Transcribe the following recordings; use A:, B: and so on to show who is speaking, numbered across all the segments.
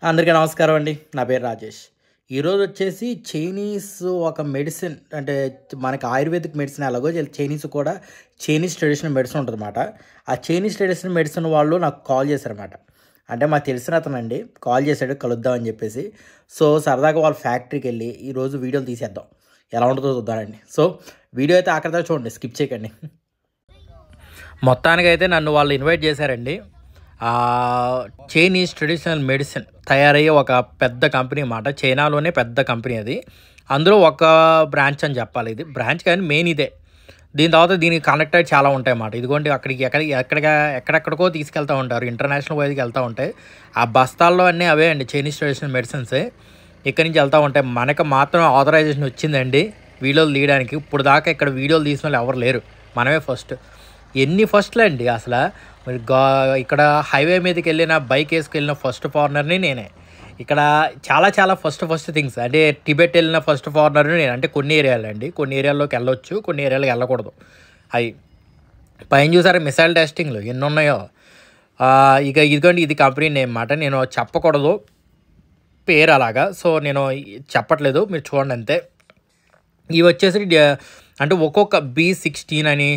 A: అందరికీ నమస్కారం అండి. నా పేరు రాజేష్. ఈరోజు వచ్చేసి చైనీస్ ఒక మెడిసిన్ అంటే మనకి ఆయుర్వేదిక్ మెడిసిన్ ఎలాగో చైనీస్ కూడా చైనీస్ ట్రెడిషనల్ మెడిసిన్ ఉంటుందన్నమాట. ఆ చైనీస్ ట్రెడిషనల్ మెడిసిన్ వాళ్ళు నాకు కాల్ చేశారన్నమాట. అంటే మాకు తెలిసిన అతనండి కాల్ చేశాడు కలుద్దామని చెప్పేసి. సో సరదాగా వాళ్ళ ఫ్యాక్టరీకి వెళ్ళి ఈరోజు వీడియోలు తీసేద్దాం, ఎలా ఉంటుందో చూద్దామండి. సో వీడియో అయితే ఆఖరి దాకా చూడండి, స్కిప్ చేయకండి. మొత్తానికైతే నన్ను వాళ్ళు ఇన్వైట్ చేశారండి. చైనీస్ ట్రెడిషనల్ మెడిసిన్ తయారయ్యే ఒక పెద్ద కంపెనీ అన్నమాట. చైనాలోనే పెద్ద కంపెనీ అది. అందులో ఒక బ్రాంచ్ అని చెప్పాలి. ఇది బ్రాంచ్ కానీ మెయిన్ ఇదే. దీని తర్వాత దీనికి కనెక్టెడ్ చాలా ఉంటాయి అన్నమాట. ఇదిగోండి అక్కడికి ఎక్కడెక్కడికో తీసుకెళ్తూ ఉంటారు, ఇంటర్నేషనల్ వైజ్కి వెళ్తూ ఉంటాయి. ఆ బస్తాల్లో అన్నీ అవే అండి, చైనీస్ ట్రెడిషనల్ మెడిసిన్సే. ఇక్కడి నుంచి వెళ్తూ ఉంటాయి. మనకు మాత్రం ఆథరైజేషన్ వచ్చిందండి వీడియోలు తీయడానికి. ఇప్పుడు దాకా ఇక్కడ వీడియోలు తీసిన వాళ్ళు ఎవరు లేరు, మనమే ఫస్ట్. ఎన్ని ఫస్ట్లు అండి అసలు. మరి ఇక్కడ హైవే మీదకి వెళ్ళిన బైక్ వేసుకెళ్ళిన ఫస్ట్ ఫారినర్ని నేనే. ఇక్కడ చాలా ఫస్ట్ థింగ్స్ అంటే టిబెట్ వెళ్ళిన ఫస్ట్ ఫారినర్ని నేను. అంటే కొన్ని ఏరియాలు అండి, కొన్ని ఏరియాల్లోకి వెళ్ళొచ్చు, కొన్ని ఏరియాలకు వెళ్ళకూడదు. అవి పైన చూసారా మిసైల్ టెస్టింగ్లు ఎన్ని ఉన్నాయో. ఇక ఇదిగోండి ఇది కంపెనీ నేమ్ అన్నమాట. నేను చెప్పకూడదు పేరు అలాగా, సో నేను చెప్పట్లేదు, మీరు చూడండి అంతే. ఇవి వచ్చేసి అంటే ఒక్కొక్క B16 అని,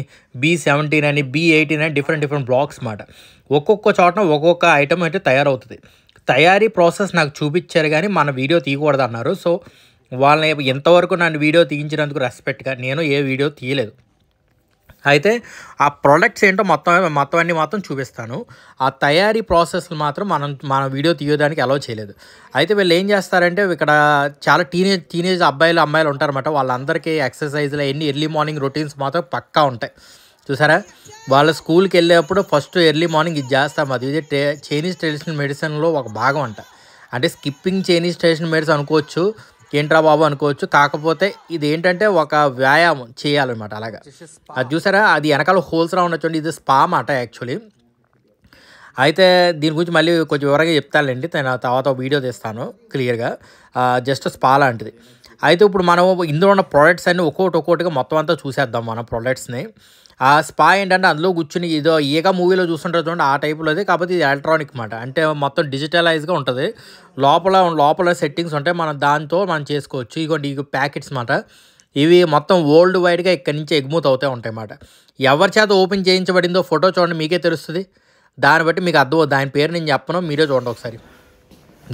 A: B17 అని, B18 అని డిఫరెంట్ బ్లాక్స్ మాట. ఒక్కొక్క చోటన ఒక్కొక్క ఐటమ్ అయితే తయారవుతుంది. తయారీ ప్రాసెస్ నాకు చూపించారు కానీ మన వీడియో తీయకూడదు అన్నారు. సో వాళ్ళని ఎంతవరకు నన్ను వీడియో తీయించినందుకు రెస్పెక్ట్గా నేను ఏ వీడియో తీయలేదు. అయితే ఆ ప్రోడక్ట్స్ ఏంటో మొత్తం చూపిస్తాను. ఆ తయారీ ప్రాసెస్లు మాత్రం మన వీడియో తీయడానికి అలౌ చేయలేదు. అయితే వీళ్ళు ఏం చేస్తారంటే ఇక్కడ చాలా టీనేజ్ అమ్మాయిలు ఉంటారన్నమాట. వాళ్ళందరికీ ఎక్సర్సైజ్లు ఎన్ని ఎర్లీ మార్నింగ్ రొటీన్స్ మాత్రం పక్కా ఉంటాయి. చూసారా, వాళ్ళ స్కూల్కి వెళ్ళేటప్పుడు ఫస్ట్ ఎర్లీ మార్నింగ్ ఇది చేస్తాం. అది చైనీస్ ట్రెడిషనల్ మెడిసిన్లో ఒక భాగం అంట. అంటే స్కిప్పింగ్ చైనీస్ ట్రెడిషనల్ మెడిసిన్ అనుకోవచ్చు, ఏంట్రా బాబు అనుకోవచ్చు. కాకపోతే ఇది ఏంటంటే ఒక వ్యాయామం చేయాలన్నమాట. అలాగా అది చూసారా, అది వెనకాల హోల్స్ రా ఉండొచ్చు. ఇది స్పా మాట యాక్చువల్లీ. అయితే దీని గురించి మళ్ళీ కొంచెం వివరంగా చెప్తానండి, నేను తర్వాత వీడియో తీస్తాను క్లియర్గా. జస్ట్ స్పా లాంటిది. అయితే ఇప్పుడు మనం ఇందులో ఉన్న ప్రోడక్ట్స్ అన్నీ ఒక్కొక్కటిగా మొత్తం అంతా చూసేద్దాం మన ప్రోడక్ట్స్ని. ఆ స్పా ఏంటంటే అందులో కూర్చుని ఏదో ఈగ మూవీలో చూస్తుంటారు చూడండి, ఆ టైపులోది. కాకపోతే ఇది ఎలక్ట్రానిక్ మాట. అంటే మొత్తం డిజిటలైజ్గా ఉంటుంది. లోపల సెట్టింగ్స్ ఉంటాయి, దాంతో మనం చేసుకోవచ్చు. ఇగోండి ఈ ప్యాకెట్స్ మాట. ఇవి మొత్తం వరల్డ్ వైడ్గా ఇక్కడి నుంచి ఎగ్మూత్ అవుతూ ఉంటాయి అన్నమాట. ఎవరి చేత ఓపెన్ చేయించబడిందో ఫోటో చూడండి, మీకే తెలుస్తుంది. దాన్ని బట్టి మీకు అర్థం. దాని పేరు నేను చెప్పను, మీరే చూడండి ఒకసారి.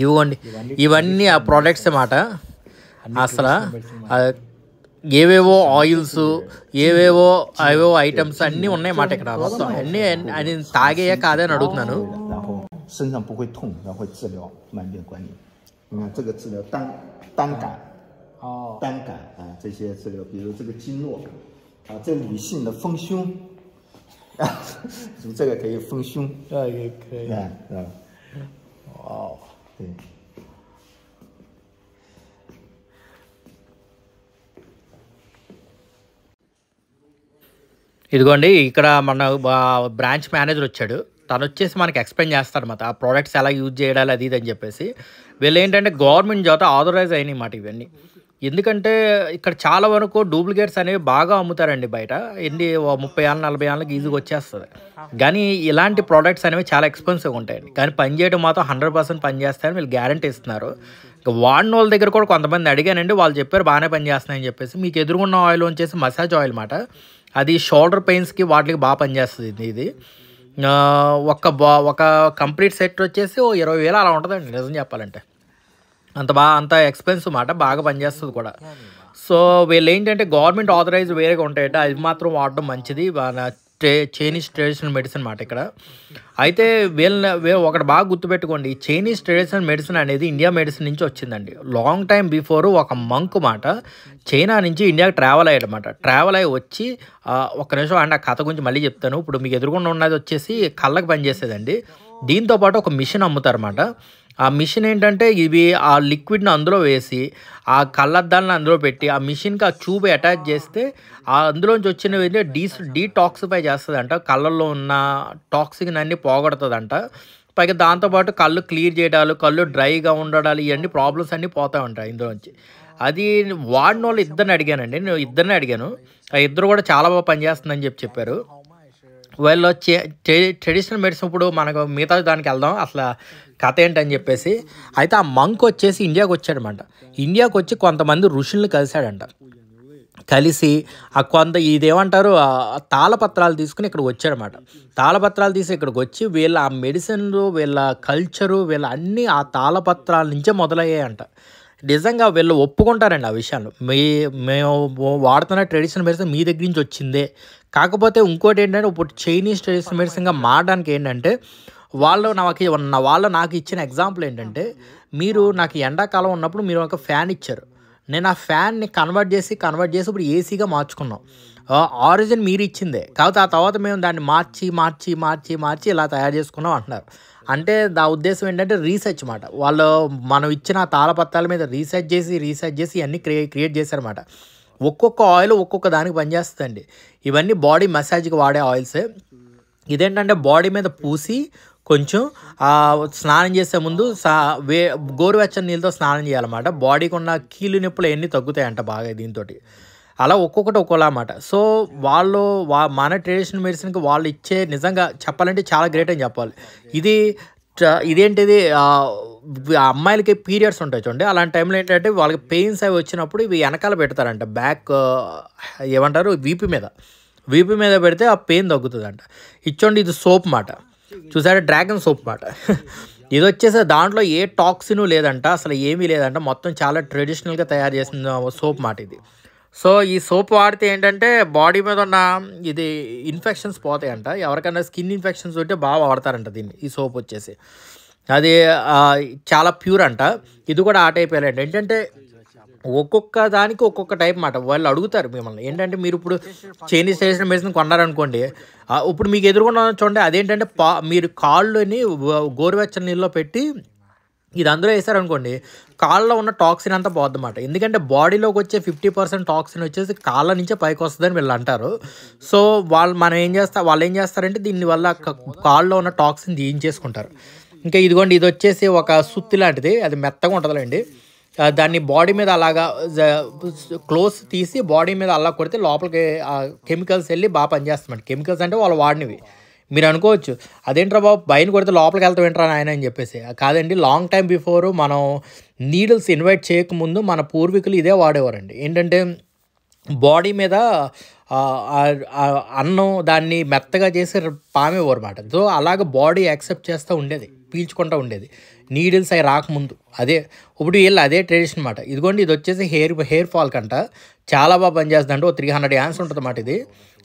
A: ఇవ్వండి ఇవన్నీ ఆ ప్రోడక్ట్స్ మాట. అసలు ఏవేవో ఆయిల్స్, ఏవేవో ఐటమ్స్ అన్నీ ఉన్నాయన్నమాట ఇక్కడ. మొత్తం అన్నీ అది తాగేయా కాదని అడుగుతున్నాను.
B: 身上不会痛，然后会治疗慢病管理。你看这个治疗单感，单感啊，这些治疗，比如这个经络啊，这女性的丰胸啊，从这个可以丰胸，
A: 也可以
B: 啊，
A: 哦，
B: 对。
A: ఇదిగోండి ఇక్కడ మన బ్రాంచ్ మేనేజర్ వచ్చాడు. తను వచ్చేసి మనకి ఎక్స్ప్లెయిన్ చేస్తారన్నమాట ఆ ప్రోడక్ట్స్ ఎలా యూజ్ చేయాలి అది ఇది అని చెప్పేసి. వీళ్ళు ఏంటంటే గవర్నమెంట్ చేత ఆథరైజ్ అయినాయి మాట ఇవన్నీ. ఎందుకంటే ఇక్కడ చాలా వరకు డూప్లికేట్స్ అనేవి బాగా అమ్ముతారండి బయట. 30 ఏళ్ళ 40 ఏళ్ళకి ఈజీగా వచ్చేస్తుంది. కానీ ఇలాంటి ప్రోడక్ట్స్ అనేవి చాలా ఎక్స్పెన్సివ్గా ఉంటాయండి. కానీ పనిచేయడం మాత్రం 100% పనిచేస్తాయని వీళ్ళు గ్యారంటీ ఇస్తున్నారు. ఇంకా వాడిన వాళ్ళ దగ్గర కూడా కొంతమంది అడిగానండి, వాళ్ళు చెప్పారు బాగానే పనిచేస్తున్నాయని చెప్పేసి. మీకు ఎదురుగున్న ఆయిల్ వచ్చేసి మసాజ్ ఆయిల్ మాట. అది షోల్డర్ పెయిన్స్కి వాటికి బాగా పనిచేస్తుంది. ఇది ఒక కంప్లీట్ సెట్ వచ్చేసి 20,000 అలా ఉంటుందండి నిజం చెప్పాలంటే. అంత ఎక్స్పెన్సివ్ మాట, బాగా పనిచేస్తుంది కూడా. సో వీళ్ళు ఏంటంటే గవర్నమెంట్ ఆథరైజ్ వేరేగా ఉంటాయట, అది మాత్రం వాడడం మంచిది. చైనీస్ ట్రెడిషనల్ మెడిసిన్ మాట ఇక్కడ. అయితే వీళ్ళు ఒకటి బాగా గుర్తుపెట్టుకోండి, చైనీస్ ట్రెడిషనల్ మెడిసిన్ అనేది ఇండియా మెడిసిన్ నుంచి వచ్చిందండి. లాంగ్ టైం బిఫోర్ ఒక మంక్ మాట చైనా నుంచి ఇండియాకి ట్రావెల్ అయ్యాడనమాట. ట్రావెల్ అయ్యి వచ్చి ఒక్క నిమిషం అండి, ఆ కథ గురించి మళ్ళీ చెప్తాను. ఇప్పుడు మీకు ఎదురుకుండా ఉన్నది వచ్చేసి కళ్ళకి పనిచేసేదండి. దీంతోపాటు ఒక మిషన్ అమ్ముతారన్నమాట. ఆ మిషన్ ఏంటంటే ఇవి ఆ లిక్విడ్ని అందులో వేసి ఆ కళ్ళద్దాలను అందులో పెట్టి ఆ మిషన్కి ఆ ట్యూబ్ అటాచ్ చేస్తే అందులోంచి వచ్చినవి డీటాక్సిఫై చేస్తుందంట. కళ్ళల్లో ఉన్న టాక్సిన్ అన్నీ పోగొడుతుందంట. పైగా దాంతోపాటు కళ్ళు క్లియర్ చేయడాలు, కళ్ళు డ్రైగా ఉండడాలు, ఇవన్నీ ప్రాబ్లమ్స్ అన్నీ పోతూ ఉంటాయి ఇందులోంచి. అది వాడిన వాళ్ళు ఇద్దరిని అడిగాను. ఆ ఇద్దరు కూడా చాలా బాగా పనిచేస్తుందని చెప్పారు. వాళ్ళు ట్రెడిషనల్ మెడిసిన్ ఇప్పుడు మనకు మిగతా దానికి వెళ్దాం. అసలు కథ ఏంటని చెప్పేసి. అయితే ఆ మంక్ వచ్చేసి ఇండియాకి వచ్చాడనమాట. ఇండియాకి వచ్చి కొంతమంది ఋషుల్ని కలిశాడంట. కలిసి ఆ కొంత ఇదేమంటారు తాళపత్రాలు తీసుకుని ఇక్కడికి వచ్చాడనమాట. తాళపత్రాలు తీసి ఇక్కడికి వచ్చి వీళ్ళ ఆ మెడిసిన్లు, వీళ్ళ కల్చరు, వీళ్ళ అన్నీ ఆ తాళపత్రాల నుంచే మొదలయ్యాయంట. నిజంగా వీళ్ళు ఒప్పుకుంటారండి ఆ విషయాలు. మేము వాడుతున్న ట్రెడిషనల్ మెడిసిన్ మీ దగ్గర నుంచి వచ్చిందే. కాకపోతే ఇంకోటి ఏంటంటే ఇప్పుడు చైనీస్ ట్రెడిషనల్ మెడిసిన్గా మారడానికి ఏంటంటే వాళ్ళు నాకు ఇచ్చిన ఎగ్జాంపుల్ ఏంటంటే, మీరు నాకు ఎండాకాలం ఉన్నప్పుడు మీరు ఒక ఫ్యాన్ ఇచ్చారు. నేను ఆ ఫ్యాన్ని కన్వర్ట్ చేసి ఇప్పుడు ఏసీగా మార్చుకున్నాం. ఆరిజిన్ మీరు ఇచ్చిందే, కాకపోతే ఆ తర్వాత మేము దాన్ని మార్చి ఇలా తయారు చేసుకున్నాం అంటున్నారు. అంటే నా ఉద్దేశం ఏంటంటే రీసెర్చ్ మాట. వాళ్ళు మనం ఇచ్చిన తాళపత్రాల మీద రీసెర్చ్ చేసి ఇవన్నీ క్రియేట్ చేశారన్నమాట. ఒక్కొక్క ఆయిల్ ఒక్కొక్క దానికి పనిచేస్తుందండి. ఇవన్నీ బాడీ మసాజ్కి వాడే ఆయిల్సే. ఇదేంటంటే బాడీ మీద పూసి కొంచెం స్నానం చేసే ముందు గోరువెచ్చని నీళ్ళతో స్నానం చేయాలన్నమాట. బాడీకి ఉన్న కీలు నొప్పులు ఎన్ని తగ్గుతాయంట బాగా దీంతో. అలా ఒక్కొక్కటి ఒక్కోలా అన్నమాట. సో వాళ్ళు మన ట్రెడిషనల్ మెడిసిన్కి వాళ్ళు ఇచ్చే నిజంగా చెప్పాలంటే చాలా గ్రేట్ అని చెప్పాలి. ఇదేంటిది అమ్మాయిలకి పీరియడ్స్ ఉంటాయి చూడండి, అలాంటి టైంలో ఏంటంటే వాళ్ళకి పెయిన్స్ అవి వచ్చినప్పుడు ఇవి వెనకాల పెడతారంట. బ్యాక్ ఏమంటారు వీపు మీద పెడితే ఆ పెయిన్ తగ్గుతుందంట. ఇచ్చోండి ఇది సోప్ మాట, చూసారా డ్రాగన్ సోప్ మాట. ఇది వచ్చేసి దాంట్లో ఏ టాక్సిన్ లేదంట, అసలు ఏమీ లేదంట. మొత్తం చాలా ట్రెడిషనల్గా తయారు చేసిన సోప్ మాట ఇది. సో ఈ సోప్ వాడితే ఏంటంటే బాడీ మీద ఉన్న ఇన్ఫెక్షన్స్ పోతాయంట. ఎవరికైనా స్కిన్ ఇన్ఫెక్షన్స్ ఉంటే బాగా వాడతారంట దీన్ని. ఈ సోప్ వచ్చేసి అది చాలా ప్యూర్ అంట. ఇది కూడా ఆ టైప్ వెళ్ళండి. ఏంటంటే ఒక్కొక్క దానికి ఒక్కొక్క టైప్ మాట. వాళ్ళు అడుగుతారు మిమ్మల్ని ఏంటంటే, మీరు ఇప్పుడు చైనీస్ ట్రెడిషనల్ మెడిసిన్ కొన్నారనుకోండి, ఇప్పుడు మీకు ఎదురుకుండా చూడండి, అదేంటంటే మీరు కాళ్ళని గోరువెచ్చని నీళ్ళలో పెట్టి ఇది అందులో వేసారనుకోండి, కాళ్ళలో ఉన్న టాక్సిన్ అంతా పోద్దన్నమాట. ఎందుకంటే బాడీలోకి వచ్చే 50% టాక్సిన్ వచ్చేసి కాళ్ళ నుంచే పైకి వస్తుందని వీళ్ళు అంటారు. సో వాళ్ళు ఏం చేస్తారంటే దీనివల్ల కాళ్ళలో ఉన్న టాక్సిన్ తీయించేసుకుంటారు. ఇంకా ఇదిగోండి, ఇది వచ్చేసి ఒక సుత్తి లాంటిది, అది మెత్తగా ఉంటుందండి. దాన్ని బాడీ మీద అలాగా క్లోజ్ తీసి బాడీ మీద అలా కొడితే లోపలికి కెమికల్స్ వెళ్ళి బాగా పనిచేస్తామండి. కెమికల్స్ అంటే వాళ్ళు వాడినవి. మీరు అనుకోవచ్చు అదేంట్రా బాబు బయట కొడితే లోపలికి వెళ్తాం ఏంట్రా ఆయన అని చెప్పేసి. కాదండి, లాంగ్ టైం బిఫోర్ మనం నీడిల్స్ ఇన్వైట్ చేయకముందు మన పూర్వీకులు ఇదే వాడేవారండి. ఏంటంటే బాడీ మీద అన్నం దాన్ని మెత్తగా చేసి పామేవారు అన్నమాట. సో అలాగ బాడీ యాక్సెప్ట్ చేస్తూ ఉండేది, పీల్చుకుంటూ ఉండేది నీడిల్స్ అవి రాకముందు. ఇప్పుడు వీళ్ళు అదే ట్రెడిషన్ అన్నమాట. ఇదిగోండి, ఇది వచ్చేసి హెయిర్ ఫాల్ కంట చాలా బాగా పనిచేస్తుంది అంటే 300 యాన్స్ ఉంటుంది అన్నమాట. ఇది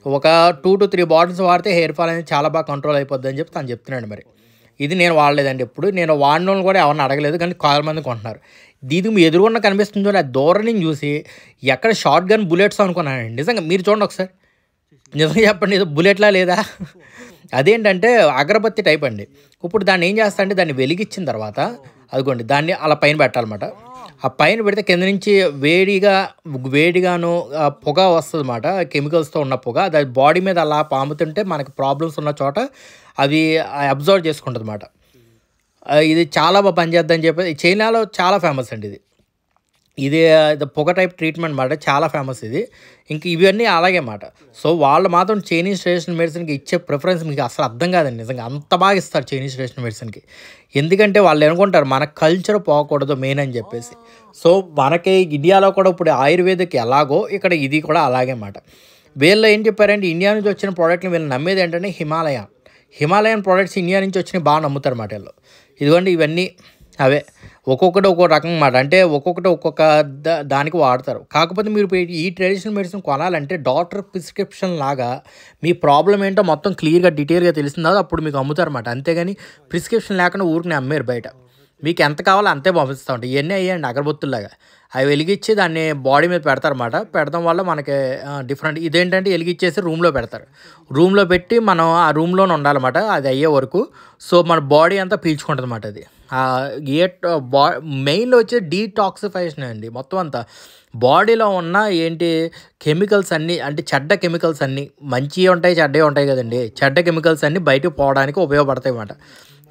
A: ఒక 2 to 3 బాటిల్స్ వాడితే హెయిర్ ఫాల్ అనేది చాలా బాగా కంట్రోల్ అయిపోద్ది అని చెప్పి తను చెప్తున్నాడు. మరి ఇది నేను వాడలేదండి ఎప్పుడు, నేను వాడిన వాళ్ళు కూడా ఎవరిని అడగలేదు, కానీ చాలా మంది కొంటున్నారు. దీనికి మీ ఎదురుగున్న కనిపిస్తుంది చూడండి, ఆ దూరం చూసి ఎక్కడ షార్ట్ గన్ బుల్లెట్స్ అనుకున్నానండి. నిజంగా మీరు చూడండి ఒకసారి, నిజంగా చెప్పండి, ఇది బుల్లెట్లా లేదా? అదేంటంటే అగరబత్తి టైప్ అండి. ఇప్పుడు దాన్ని ఏం చేస్తా అంటే దాన్ని వెలిగించిన తర్వాత అదిగోండి దాన్ని అలా పైన పెట్టాలన్నమాట. ఆ పైన పెడితే కింద నుంచి వేడిగాను పొగ వస్తుంది అన్నమాట, కెమికల్స్తో ఉన్న పొగ. అది బాడీ మీద అలా పాముతుంటే మనకి ప్రాబ్లమ్స్ ఉన్న చోట అది అబ్జర్వ్ చేసుకుంటుంది అన్నమాట. ఇది చాలా బాగా పనిచేద్దని చెప్పి చైనాలో చాలా ఫేమస్ అండి ఇది పొగ టైప్ ట్రీట్మెంట్ మాట, చాలా ఫేమస్ ఇది. ఇంక ఇవన్నీ అలాగే మాట. సో వాళ్ళు మాత్రం చైనీస్ ట్రెడిషనల్ మెడిసిన్కి ఇచ్చే ప్రిఫరెన్స్ మీకు అసలు అర్థం కాదండి. నిజంగా అంత బాగా ఇస్తారు చైనీస్ ట్రెడిషనల్ మెడిసిన్కి. ఎందుకంటే వాళ్ళు అనుకుంటారు మన కల్చర్ పోకూడదు మెయిన్ అని చెప్పేసి. సో మనకి ఇండియాలో కూడా ఇప్పుడు ఆయుర్వేదిక్ ఎలాగో ఇక్కడ ఇది కూడా అలాగే మాట. వీళ్ళు ఏం చెప్పారంటే ఇండియా నుంచి వచ్చిన ప్రోడక్ట్ని వీళ్ళు నమ్మేది ఏంటంటే హిమాలయన్ ప్రోడక్ట్స్ ఇండియా నుంచి వచ్చినవి బాగా నమ్ముతారు మాట వీళ్ళు. ఇదిగోండి ఇవన్నీ అవే, ఒక్కొక్కటి ఒక్కో రకం మాట. అంటే ఒక్కొక్కటి ఒక్కొక్క దానికి వాడతారు. కాకపోతే మీరు ఈ ట్రెడిషనల్ మెడిసిన్ కొనాలంటే డాక్టర్ ప్రిస్క్రిప్షన్ లాగా మీ ప్రాబ్లం ఏంటో మొత్తం క్లియర్గా డీటెయిల్గా తెలిసిందా అప్పుడు మీకు అమ్ముతారన్నమాట. అంతేగాని ప్రిస్క్రిప్షన్ లేకుండా ఊరికి అమ్మారు బయట. మీకు ఎంత కావాలో అంతే పంపిస్తూ ఉంటాయి. ఇవన్నీ అయ్యాయండి అగరబత్తుల్లాగా. అవి వెలిగించి దాన్ని బాడీ మీద పెడతారన్నమాట. పెడతాం వల్ల మనకి డిఫరెంట్ ఇదేంటంటే వెలిగించేసి రూమ్లో పెడతారు. రూమ్లో పెట్టి మనం ఆ రూమ్లోనే ఉండాలన్నమాట అది అయ్యే వరకు. సో మన బాడీ అంతా పీల్చుకుంటుంది అన్నమాట. అది మెయిన్లో వచ్చే డీటాక్సిఫికేషన్ అండి. మొత్తం అంతా బాడీలో ఉన్న కెమికల్స్ అన్నీ, అంటే చెడ్డ కెమికల్స్ అన్నీ, మంచివి ఉంటాయి చెడ్డవి ఉంటాయి కదండి, చెడ్డ కెమికల్స్ అన్నీ బయటకు పోవడానికి ఉపయోగపడతాయి అన్నమాట.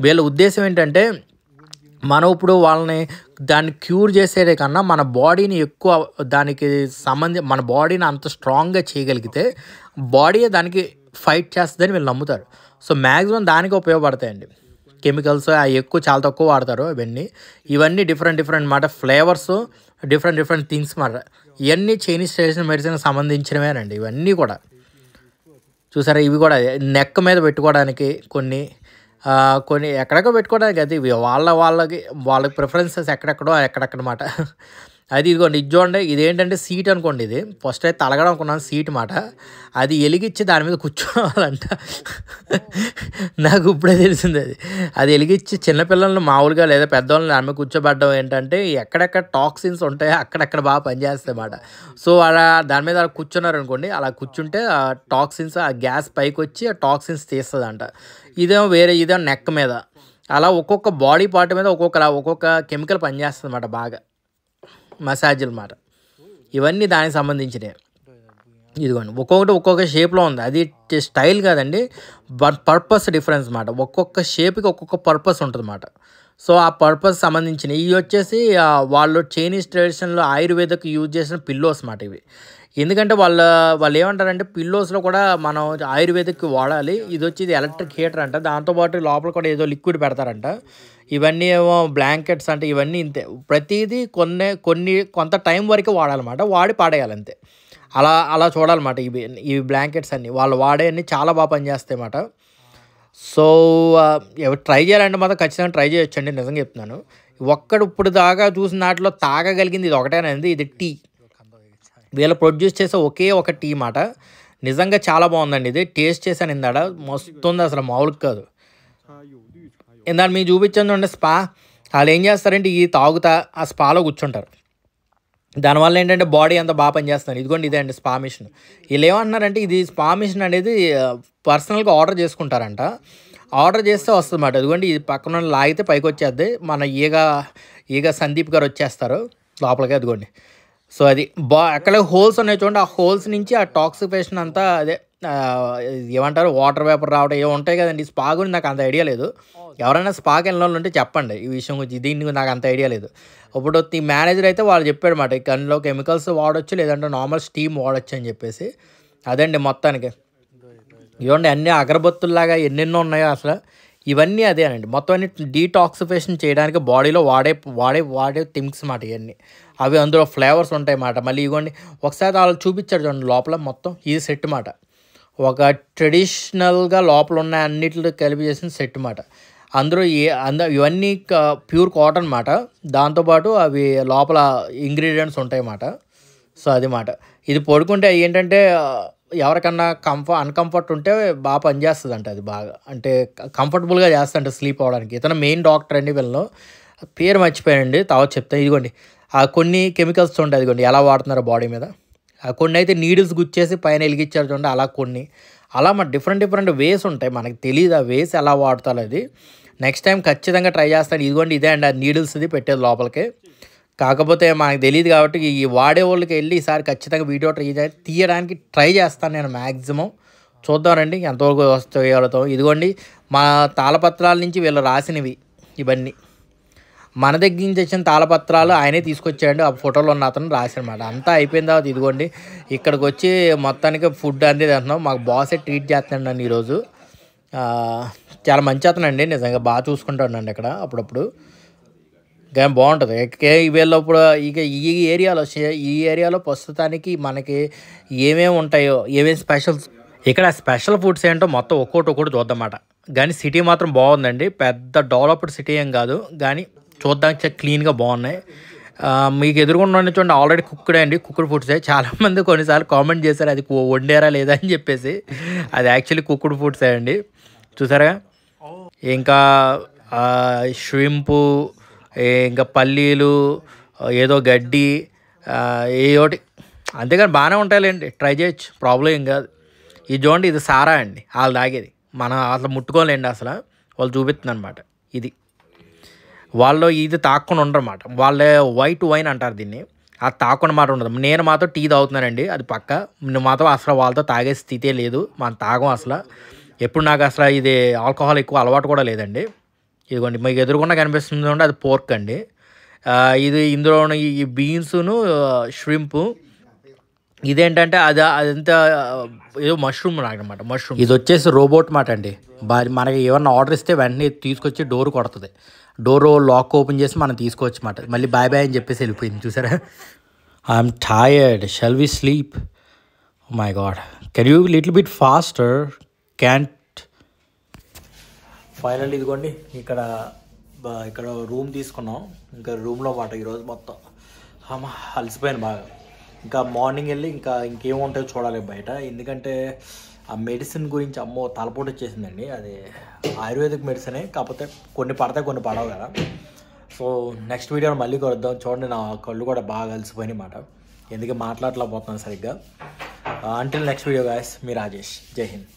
A: వీళ్ళ ఉద్దేశం ఏంటంటే మనం ఇప్పుడు వాళ్ళని దాన్ని క్యూర్ చేసేదే కన్నా మన బాడీని ఎక్కువ దానికి మన బాడీని అంత స్ట్రాంగ్గా చేయగలిగితే బాడీ దానికి ఫైట్ చేస్తుందని వీళ్ళు నమ్ముతారు. సో మ్యాక్సిమం దానికి ఉపయోగపడతాయండి. కెమికల్స్ అవి ఎక్కువ చాలా తక్కువ వాడతారు ఇవన్నీ డిఫరెంట్ మాట ఫ్లేవర్స్ డిఫరెంట్ థింగ్స్ మాట ఇవన్నీ చైనీస్ ట్రెడిషనల్ మెడిసిన్కి సంబంధించినవేనండి ఇవన్నీ కూడా చూసారా ఇవి కూడా నెక్ మీద పెట్టుకోవడానికి కొన్ని ఎక్కడెక్కడ పెట్టుకోవడానికి అది ఇవి వాళ్ళకి ప్రిఫరెన్సెస్ ఎక్కడెక్కడమాట అది ఇదిగోండి ఇది చూడండి ఇదేంటంటే సీట్ అనుకోండి ఇది ఫస్ట్ అయితే తలగడం అనుకున్నాను సీట్ మాట అది ఎలిగిచ్చి దాని మీద కూర్చోవాలంట నాకు ఇప్పుడే తెలిసింది అది ఎలిగిచ్చి చిన్నపిల్లలను మామూలుగా లేదా పెద్దవాళ్ళని దాని మీద కూర్చోబెట్టడం ఏంటంటే ఎక్కడెక్కడ టాక్సిన్స్ ఉంటాయో అక్కడెక్కడ బాగా పనిచేస్తాయి అన్నమాట సో అలా దాని మీద అలా కూర్చున్నారు అనుకోండి అలా కూర్చుంటే ఆ టాక్సిన్స్ ఆ గ్యాస్ పైకి వచ్చి ఆ టాక్సిన్స్ తీస్తుందంట ఇదేమో నెక్ మీద అలా ఒక్కొక్క బాడీ పార్ట్ మీద ఒక్కొక్క కెమికల్ పనిచేస్తుంది అన్నమాట బాగా మసాజ్లు మాట ఇవన్నీ దానికి సంబంధించినవి ఇదిగోండి ఒక్కొక్క షేప్లో ఉంది అది స్టైల్ కాదండి పర్పస్ డిఫరెన్స్ మాట ఒక్కొక్క షేప్కి ఒక్కొక్క పర్పస్ ఉంటుంది అన్నమాట సో ఆ పర్పస్ సంబంధించిన ఇవి వచ్చేసి వాళ్ళు చైనీస్ ట్రెడిషన్లో ఆయుర్వేదకు యూజ్ చేసిన పిల్లోస్ మాట ఇవి ఎందుకంటే వాళ్ళు ఏమంటారంటే పిల్లోస్లో కూడా మనం ఆయుర్వేదిక్ వాడాలి ఇది ఎలక్ట్రిక్ హీటర్ అంట దాంతోపాటు లోపల కూడా ఏదో లిక్విడ్ పెడతారంట ఇవన్నీ ఏమో బ్లాంకెట్స్ అంటే ఇవన్నీ ఇంతే ప్రతిదీ కొంత టైం వరకు వాడాలన్నమాట వాడి పాడేయాలి అంతే అలా చూడాలన్నమాట ఇవి బ్లాంకెట్స్ అన్నీ వాళ్ళు వాడేవన్నీ చాలా బాగా పనిచేస్తాయి అన్నమాట సో ఎవరు ట్రై చేయాలంటే మాత్రం ఖచ్చితంగా ట్రై చేయొచ్చండి నిజంగా చెప్తున్నాను ఇప్పుడు దాకా చూసిన దాంట్లో తాగగలిగింది ఇది ఒకటేనండి ఇది టీ వీళ్ళు ప్రొడ్యూస్ చేసే ఒకే ఒక టీ మాట నిజంగా చాలా బాగుందండి ఇది టేస్ట్ చేశాను ఇందాడ మస్తు ఉంది అసలు మామూలుగా కాదు ఇందాక మీకు చూపించాను చూడండి స్పా వాళ్ళు ఏం చేస్తారంటే ఈ తాగుతా ఆ స్పాలో కూర్చుంటారు దానివల్ల ఏంటంటే బాడీ అంతా బాగా పనిచేస్తున్నారు ఇదిగోండి ఇదే అండి స్పా మిషన్ వీళ్ళు ఏమంటున్నారంటే ఇది స్పా మిషన్ అనేది పర్సనల్గా ఆర్డర్ చేసుకుంటారంట ఆర్డర్ చేస్తే వస్తుంది అన్నమాట ఇదిగోండి ఇది పక్కన లాగితే పైకి వచ్చేద్ది మన ఈగ సందీప్ గారు వచ్చేస్తారు లోపలికి అదిగోండి సో అది అక్కడ హోల్స్ ఉన్నాయి చూడండి ఆ హోల్స్ నుంచి ఆ టాక్సిఫికేషన్ అంతా అదే ఏమంటారు వాటర్ వేపర్ రావడం ఏమో ఉంటాయి కదండి స్పా గురించి నాకు అంత ఐడియా లేదు ఎవరైనా స్పాకి వెళ్ళిన వాళ్ళు ఉంటే చెప్పండి ఈ విషయం గురించి దీనికి నాకు అంత ఐడియా లేదు ఇప్పుడు ఈ మేనేజర్ అయితే వాళ్ళు చెప్పాడు అన్నమాట అందులో కెమికల్స్ వాడచ్చు లేదంటే నార్మల్ స్టీమ్ వాడచ్చు అని చెప్పేసి అదండి మొత్తానికి ఇవ్వండి అన్ని అగరబత్తుల్లాగా ఎన్నెన్నో ఉన్నాయో అసలు ఇవన్నీ అదేనండి మొత్తం అన్ని డీటాక్సిఫికేషన్ చేయడానికి బాడీలో వాడే థింగ్స్ మాట ఇవన్నీ అవి అందులో ఫ్లేవర్స్ ఉంటాయి మాట మళ్ళీ ఇవ్వండి ఒకసారి వాళ్ళు చూపించారు చూడండి లోపల మొత్తం ఇది సెట్ మాట ఒక ట్రెడిషనల్గా లోపల ఉన్న అన్నిటిలో కలిపి చేసిన సెట్ మాట అందరూ ఇవన్నీ ప్యూర్ కాటన్ మాట దాంతోపాటు అవి లోపల ఇంగ్రీడియంట్స్ ఉంటాయి మాట సో అది మాట ఇది పడుకుంటే ఏంటంటే ఎవరికన్నా అన్కంఫర్ట్ ఉంటే బాగా పనిచేస్తుంది అంట అది బాగా అంటే కంఫర్టబుల్గా చేస్తుంట స్లీప్ అవ్వడానికి ఇతను మెయిన్ డాక్టర్ అండి వీళ్ళలో పేరు మర్చిపోయానండి తర్వాత చెప్తాను ఇదిగోండి కొన్ని కెమికల్స్ ఉంటాయి ఇదిగోండి ఎలా వాడుతున్నారో బాడీ మీద కొన్ని అయితే నీడిల్స్ గుచ్చేసి పైన వెలిగించారు చూడండి అలా మన డిఫరెంట్ వేస్ ఉంటాయి మనకి తెలియదు ఆ వేస్ ఎలా వాడతారు అది నెక్స్ట్ టైం ఖచ్చితంగా ట్రై చేస్తాను ఇదిగోండి ఇదే అండి ఆ నీడిల్స్ ఇది పెట్టేది లోపలికి కాకపోతే మనకు తెలియదు కాబట్టి ఈ వాడే వాళ్ళకి వెళ్ళి ఈసారి ఖచ్చితంగా వీడియో తీయడానికి ట్రై చేస్తాను నేను మ్యాక్సిమం చూద్దామండి ఎంతవరకు వస్తాయో ఇదిగోండి మా తాళపత్రాల నుంచి వీళ్ళు రాసినవి ఇవన్నీ మన దగ్గర నుంచి వచ్చిన తాళపత్రాలు ఆయనే తీసుకొచ్చాడు ఆ ఫోటోలో ఉన్న అతను రాశాడనమాట అంతా అయిపోయిన తర్వాత ఇదిగోండి ఇక్కడికి వచ్చి మొత్తానికి ఫుడ్ అనేది అంటున్నాం మాకు బాసే ట్రీట్ చేస్తున్నాడు నన్ను ఈరోజు చాలా మంచి అతనండి నిజంగా బాగా చూసుకుంటాడండి ఇక్కడ అప్పుడప్పుడు కానీ బాగుంటుంది వీళ్ళు ఇప్పుడు ఈ ఏరియాలో ప్రస్తుతానికి మనకి ఏమేమి ఉంటాయో ఏమేమి స్పెషల్స్ ఇక్కడ స్పెషల్ ఫుడ్స్ ఏంటో మొత్తం ఒక్కొక్కటి చూద్దామన్నమాట కానీ సిటీ మాత్రం బాగుందండి పెద్ద డెవలప్డ్ సిటీ ఏం కాదు కానీ చూద్దానికి క్లీన్గా బాగున్నాయి మీకు ఎదురుకుండా చూడండి ఆల్రెడీ కుక్డ్ ఫుడ్సే చాలామంది కొన్నిసార్లు కామెంట్ చేశారు అది వండారా లేదా అని చెప్పేసి అది యాక్చువల్లీ కుక్డ్ ఫుడ్సే అండి చూసారా ఇంకా ష్రింపు ఇంకా పల్లీలు ఏదో గడ్డి ఏదోటి అంతేగాని బాగానే ఉంటాయిలేండి ట్రై చేయొచ్చు ప్రాబ్లం ఏం కాదు ఇది చూడండి ఇది సారా అండి వాళ్ళు తాగేది మనం అసలు ముట్టుకోలేండి అసలు వాళ్ళు చూపిస్తుంది అనమాట ఇది వాళ్ళు ఇది తాకుండా ఉండరన్నమాట వాళ్ళే వైట్ వైన్ అంటారు దీన్ని అది తాకుండా మాట ఉండదు నేను మాత్రం టీ తాగుతున్నానండి అది పక్క నేను మాత్రం అసలు వాళ్ళతో తాగే స్థితే లేదు మనం తాగం అసలు ఎప్పుడు నాకు అసలు ఇది ఆల్కహాల్ ఎక్కువ అలవాటు కూడా లేదండి ఇదిగోండి మీకు ఎదురుకుండా కనిపిస్తుంది చూడండి అది పోర్క్ అండి ఇది ఇందులో ఈ బీన్సును ష్రింపు ఇదేంటంటే అదంతా ఏదో మష్రూమ్ అనమాట. మష్రూమ్ ఇది వచ్చేసి రోబోట్ మాట అండి. మనకి ఏమన్నా ఆర్డర్ ఇస్తే వెంటనే తీసుకొచ్చి డోర్ కొడుతుంది. డోర్ లాక్ ఓపెన్ చేసి మనం తీసుకోవచ్చు మాట. మళ్ళీ బాయ్ బాయ్ అని చెప్పేసి వెళ్ళిపోయింది. చూసారా? I'm tired, shall we sleep? Oh my God, can you little bit faster? Can't. Final ఇదిగోండి, ఇక్కడ రూమ్ తీసుకున్నాం. ఇంకా రూమ్లో మాట ఈరోజు మొత్తం అలసిపోయాను బాగా. ఇంకా మార్నింగ్ వెళ్ళి ఇంకేముంటాయో చూడాలి బయట. ఎందుకంటే ఆ మెడిసిన్ గురించి అమ్మో తలపోటు వచ్చేసిందండి. అది ఆయుర్వేదిక్ మెడిసినే, కాకపోతే కొన్ని పడతాయి కొన్ని పడవు కదా. సో నెక్స్ట్ వీడియోలో మళ్ళీ కొద్దాం. చూడండి, నా కళ్ళు కూడా బాగా అలసిపోయినాయి మాట. ఎందుకు మాట్లాడలేకపోతున్నాను సరిగ్గా. అంటిల్ నెక్స్ట్ వీడియో గాయస్, మీ రాజేష్. జై హింద్.